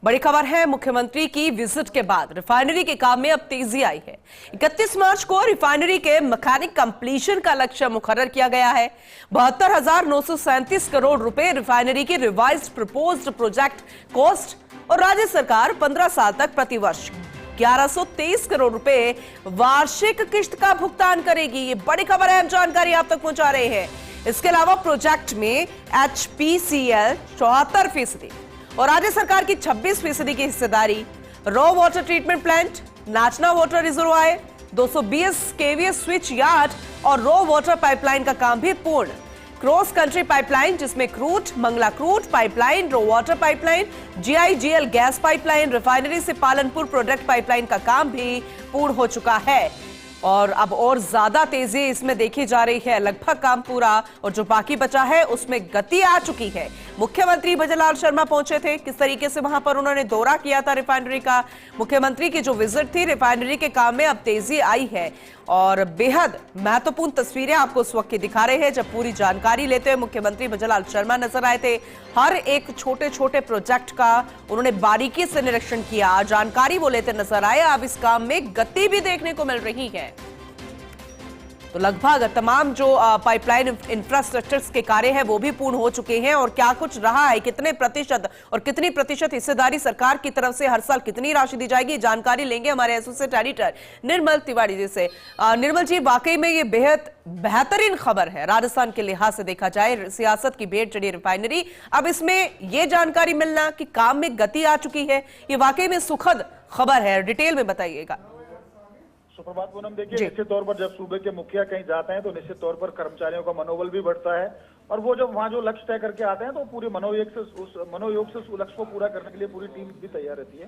बड़ी खबर है, मुख्यमंत्री की विजिट के बाद रिफाइनरी के काम में अब तेजी आई है। 31 मार्च को रिफाइनरी के मैकेनिक कंप्लीशन का लक्ष्य मुकर्रर किया गया है। 72,937 करोड़ रुपए रिफाइनरी की रिवाइज्ड प्रपोज्ड प्रोजेक्ट कॉस्ट और राज्य सरकार 15 साल तक प्रतिवर्ष 1123 करोड़ रुपए वार्षिक किस्त का भुगतान करेगी। ये बड़ी खबर है, हम जानकारी आप तक पहुंचा रहे हैं। इसके अलावा प्रोजेक्ट में HPCL 74% और राज्य सरकार की 26% की हिस्सेदारी, raw water treatment plant, Nachna water reservoir, 220 kVA switch yard और रॉ वाटर पाइपलाइन का काम भी पूर्ण। क्रॉस कंट्री पाइपलाइन जिसमें crude, Mangala crude pipeline, raw water pipeline, GIGL gas pipeline, refinery से पालनपुर प्रोडक्ट पाइपलाइन का काम भी पूर्ण हो चुका है और अब और ज्यादा तेजी इसमें देखी जा रही है। लगभग काम पूरा और जो बाकी बचा है उसमें गति आ चुकी है। मुख्यमंत्री भजनलाल शर्मा पहुंचे थे, किस तरीके से वहां पर उन्होंने दौरा किया था रिफाइनरी का। मुख्यमंत्री की जो विजिट थी, रिफाइनरी के काम में अब तेजी आई है और बेहद महत्वपूर्ण तस्वीरें आपको उस वक्त की दिखा रहे हैं जब पूरी जानकारी लेते हुए मुख्यमंत्री भजनलाल शर्मा नजर आए थे। हर एक छोटे छोटे प्रोजेक्ट का उन्होंने बारीकी से निरीक्षण किया, जानकारी वो लेते नजर आए। अब इस काम में गति भी देखने को मिल रही है। तो लगभग तमाम जो पाइपलाइन इंफ्रास्ट्रक्चर्स के कार्य हैं वो भी पूर्ण हो चुके हैं और क्या कुछ रहा है, कितने प्रतिशत और कितनी प्रतिशत हिस्सेदारी सरकार की तरफ से हर साल कितनी राशि दी जाएगी, जानकारी लेंगे हमारे एसोसिएट एडिटर निर्मल तिवारी जी से। निर्मल जी, वाकई में ये बेहद बेहतरीन खबर है राजस्थान के लिहाज से देखा जाए। सियासत की भेंट चढ़ी रिफाइनरी, अब इसमें ये जानकारी मिलना कि काम में गति आ चुकी है, ये वाकई में सुखद खबर है। डिटेल में बताइएगा। सुप्रभात पूनम, देखिए निश्चित तौर पर जब सूबे के मुखिया कहीं जाते हैं तो निश्चित तौर पर कर्मचारियों का मनोबल भी बढ़ता है और वो जब वहाँ जो लक्ष्य तय करके आते हैं तो पूरे मनोयोग से उस लक्ष्य को पूरा करने के लिए पूरी टीम भी तैयार रहती है।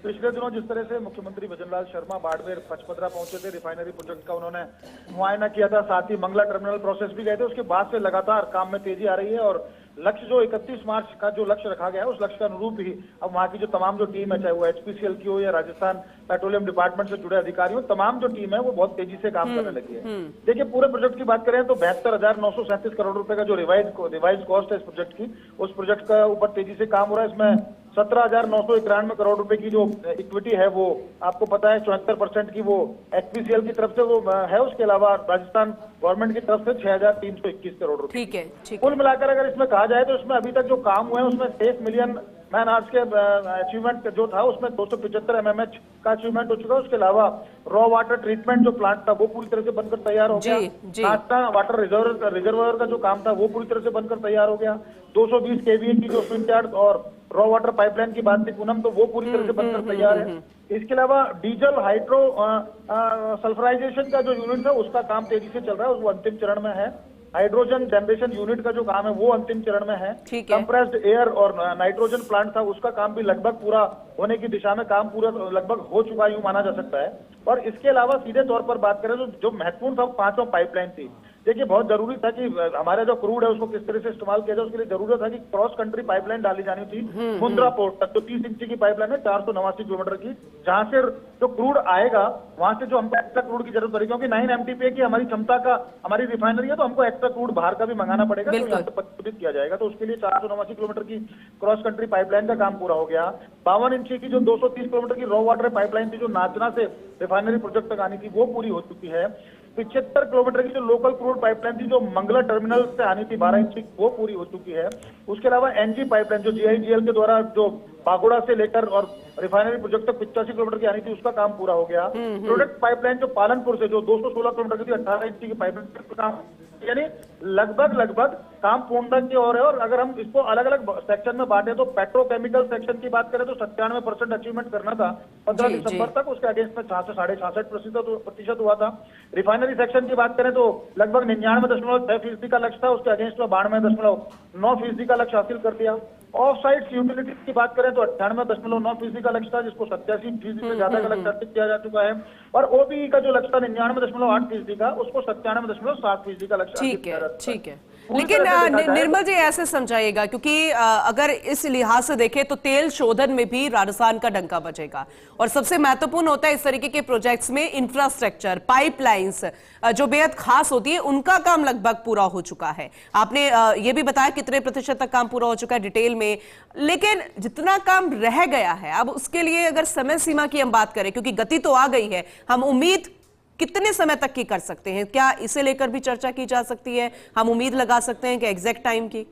पिछले दिनों जिस तरह से मुख्यमंत्री भजनलाल शर्मा बाड़मेर पचपदरा पहुंचे थे, रिफाइनरी प्रोजेक्ट का उन्होंने मुआयना किया था, साथ ही मंगला टर्मिनल प्रोसेस भी गए थे। उसके बाद से लगातार काम में तेजी आ रही है और लक्ष्य जो 31 मार्च का जो लक्ष्य रखा गया है उस लक्ष्य के अनुरूप ही अब वहाँ की जो तमाम जो टीम है, चाहे वो HPCL की हो या राजस्थान पेट्रोलियम डिपार्टमेंट से जुड़े अधिकारी हो, तमाम जो टीम है वो बहुत तेजी से काम करने लगी है। देखिए पूरे प्रोजेक्ट की बात करें तो 72,937 करोड़ रुपए का जो रिवाइज कॉस्ट है इस प्रोजेक्ट की, उस प्रोजेक्ट का ऊपर तेजी से काम हो रहा है। इसमें 17,991 करोड़ रुपए की जो इक्विटी है वो आपको पता है 74% की वो HPCL की तरफ से वो है। उसके अलावा राजस्थान गवर्नमेंट की तरफ से 6,321 करोड़ रुपए। ठीक है। कुल मिलाकर अगर इसमें कहा जाए तो इसमें अभी तक जो काम हुए हैं उसमें 1 मिलियन मैन आवर्स के अचीवमेंट जो था उसमें 275 MMH का अचीवमेंट हो चुका है। उसके अलावा रॉ वाटर ट्रीटमेंट जो प्लांट था वो पूरी तरह से बनकर तैयार हो गया। नाचना वाटर रिजर्वायर का जो काम था वो पूरी तरह से बनकर तैयार हो गया। 220 kVA की जो स्विच यार्ड और रॉ वाटर पाइपलाइन की बात थी पूनम, तो वो पूरी तरह से बनकर तैयार है। इसके अलावा डीजल हाइड्रो सल्फराइजेशन का जो यूनिट है उसका काम तेजी से चल रहा है, वो अंतिम चरण में है। हाइड्रोजन जनरेशन यूनिट का जो काम है वो अंतिम चरण में है। कंप्रेस्ड एयर और नाइट्रोजन प्लांट था उसका काम भी लगभग पूरा होने की दिशा में काम पूरा लगभग हो चुका यूं माना जा सकता है। और इसके अलावा सीधे तौर पर बात करें तो जो महत्वपूर्ण था 5वां पाइपलाइन थी। देखिए बहुत जरूरी था कि हमारा जो क्रूड है उसको किस तरह से इस्तेमाल किया जाए, उसके लिए जरूरत था कि क्रॉस कंट्री पाइपलाइन डाली जानी थी मुंद्रा पोर्ट तक। तो 30 इंची की पाइपलाइन है 489 किलोमीटर की, जहां से जो क्रूड आएगा वहां से जो हमको एक्स्ट्रा क्रूड की जरूरत पड़ेगी क्योंकि 9 MTPA की हमारी क्षमता का हमारी रिफाइनरी है, तो हमको एक्स्ट्रा क्रूड बाहर का भी मंगाना पड़ेगा, तो यहाँ से परिशोधित किया जाएगा। तो उसके लिए 489 किलोमीटर की क्रॉस कंट्री पाइपलाइन का काम पूरा हो गया। 52 इंची की जो 230 किलोमीटर की रॉ वाटर पाइपलाइन थी जो नाचना से रिफाइनरी प्रोजेक्ट तक आनी थी वो पूरी हो चुकी है। 75 किलोमीटर की जो लोकल क्रूड पाइपलाइन थी जो मंगला टर्मिनल से आनी थी 12 इंची, वो पूरी हो चुकी है। उसके अलावा NG पाइपलाइन जो GIGL के द्वारा जो बागोड़ा से लेकर और रिफाइनरी प्रोजेक्ट तक 85 किलोमीटर की आनी थी उसका काम पूरा हो गया। प्रोडक्ट पाइपलाइन जो पालनपुर से जो 216 किलोमीटर की थी 18 इंची की पाइपलाइन का काम, यानी लगभग काम पूर्णता की ओर है। और अगर हम इसको अलग अलग सेक्शन में बांटे तो पेट्रोकेमिकल सेक्शन की बात करें तो 97% अचीवमेंट करना था 15 दिसंबर तक, उसके अगेंस्ट में 66.5% हुआ था। रिफाइनरी सेक्शन की बात करें तो लगभग 99.6% का लक्ष्य था, उसके अगेंस्ट में 92.9% का लक्ष्य हासिल कर दिया। ऑफ साइट यूटिलिटी की बात करें तो 98.9% का लक्ष्य था, जिसको 87% से ज्यादा का लक्ष्य हासिल किया जा चुका है। और OBE का जो लक्ष्य था 99.8% का, उसको 97.7% का लक्ष्य हासिल किया जा चुका है। ठीक है। पूरी लेकिन तरह से देखा जाए निर्मल जी ऐसे समझाइएगा, क्योंकि अगर इस लिहाज से देखें तो तेल शोधन में भी राजस्थान का डंका बजेगा और सबसे महत्वपूर्ण होता है इस तरीके के प्रोजेक्ट्स में इंफ्रास्ट्रक्चर, पाइपलाइंस जो बेहद खास होती है, उनका काम लगभग पूरा हो चुका है। आपने ये भी बताया कितने प्रतिशत तक काम पूरा हो चुका है डिटेल में, लेकिन जितना काम रह गया है अब उसके लिए अगर समय सीमा की हम बात करें, क्योंकि गति तो आ गई है, हम उम्मीद कितने समय तक की कर सकते हैं? क्या इसे लेकर भी चर्चा की जा सकती है? हम उम्मीद लगा सकते हैं कि एग्जैक्ट टाइम की?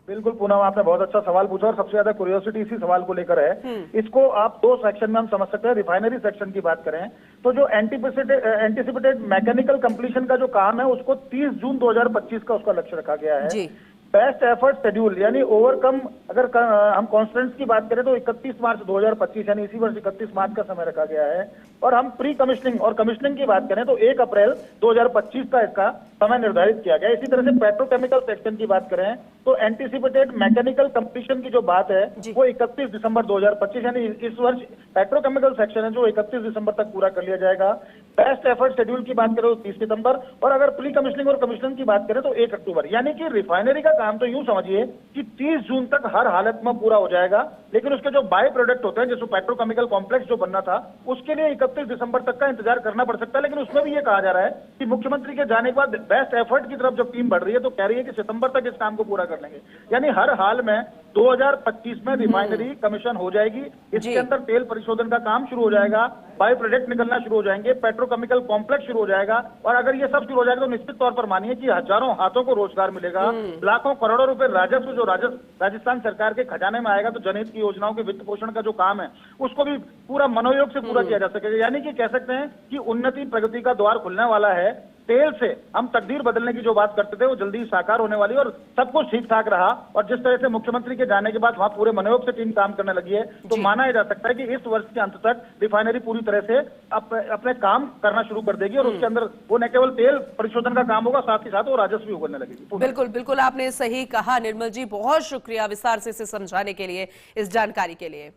बिल्कुल पूनम, आपने बहुत अच्छा सवाल पूछा और सबसे ज्यादा क्यूरियोसिटी इसी सवाल को लेकर है। इसको आप दो सेक्शन में हम समझ सकते हैं। रिफाइनरी सेक्शन की बात करें तो जो एंटीसिपेटेड मैकेनिकल कंप्लीशन का जो काम है उसको 30 जून 2025 का उसका लक्ष्य रखा गया है। जी। बेस्ट एफर्ट शेड्यूल यानी ओवरकम, अगर हम कॉन्स्टेंट्स की बात करें तो 31 मार्च 2025 यानी इसी वर्ष 31 मार्च का समय रखा गया है। और हम प्री कमिश्निंग और कमिश्निंग की बात करें तो 1 अप्रैल 2025 का इसका समय निर्धारित किया गया। इसी तरह से पेट्रोकेमिकल सेक्शन की बात करें तो एंटीसिपेटेड मैकेनिकल कंप्लीशन की जो बात है वो 31 दिसंबर 2025 यानी इस वर्ष पेट्रोकेमिकल सेक्शन है जो 31 दिसंबर तक पूरा कर लिया जाएगा। बेस्ट एफर्ट शेड्यूल की बात करें तो 30 सितंबर, और अगर प्री कमिश्निंग और कमिश्निंग की बात करें तो 1 अक्टूबर। यानी कि रिफाइनरी का काम तो यूं समझिए कि 30 जून तक हर हालत में पूरा हो जाएगा, लेकिन उसके जो बाय प्रोडक्ट होते हैं जैसे पेट्रोकेमिकल कॉम्प्लेक्स जो बनना था उसके लिए 31 दिसंबर तक का इंतजार करना पड़ सकता है। लेकिन उसमें भी ये कहा जा रहा है कि मुख्यमंत्री के जाने के बाद बेस्ट एफर्ट की तरफ जब टीम बढ़ रही है तो कह रही है कि सितंबर तक इस काम को पूरा कर लेंगे। यानी हर हाल में 2025 में रिफाइनरी कमीशन हो जाएगी। इसके अंदर तेल परिशोधन का काम शुरू हो जाएगा, बायो प्रोडक्ट निकलना शुरू हो जाएंगे, पेट्रोकेमिकल कॉम्प्लेक्स शुरू हो जाएगा। और अगर ये सब शुरू हो जाएगा तो निश्चित तौर पर मानिए कि हजारों हाथों को रोजगार मिलेगा, लाखों करोड़ों रुपए राजस्व जो राजस्थान सरकार के खजाने में आएगा, तो जनहित की योजनाओं के वित्त पोषण का जो काम है उसको भी पूरा मनोयोग से पूरा किया जा सकेगा। यानी कि कह सकते हैं कि उन्नति प्रगति का द्वार खुलने वाला है। तेल से हम तकदीर बदलने की जो बात करते थे वो जल्दी ही साकार होने वाली है और सब कुछ ठीक ठाक रहा। और जिस तरह से मुख्यमंत्री के जाने के बाद वहां पूरे मनोयोग से टीम काम करने लगी है तो माना जा सकता है कि इस वर्ष के अंत तक रिफाइनरी पूरी तरह से अपने काम करना शुरू कर देगी और उसके अंदर वो न केवल तेल परिशोधन का काम होगा, साथ ही साथ वो राजस्व भी उगलने लगेगी। बिल्कुल बिल्कुल, आपने सही कहा निर्मल जी, बहुत शुक्रिया विस्तार से इसे समझाने के लिए, इस जानकारी के लिए।